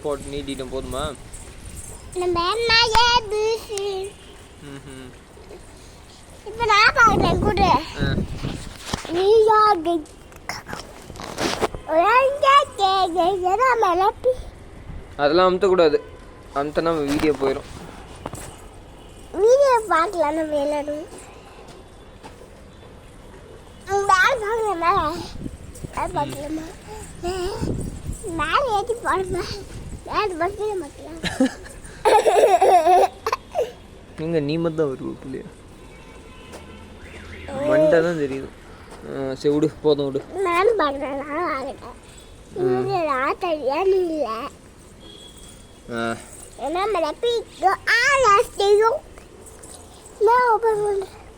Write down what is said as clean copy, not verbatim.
போட்டு நீட்டிட்டோம் போதுமா? இப்போ நான் பார்க்குறேன் கூட அதெல்லாம் அமுத்தக்கூடாது, அமுத்தனா வீடியோ போயிடும். வீடியோ பார்க்கலாம் நம்ம எல்லாரும். மேலே ஏற்றி போடுமா எங்க நீ மட்டும் வருவ பிள்ளையா? மண்டை தான் தெரியுது. சரி விடு, போதும் விடு. நானும் பார்க்குறேன். ஏன்னா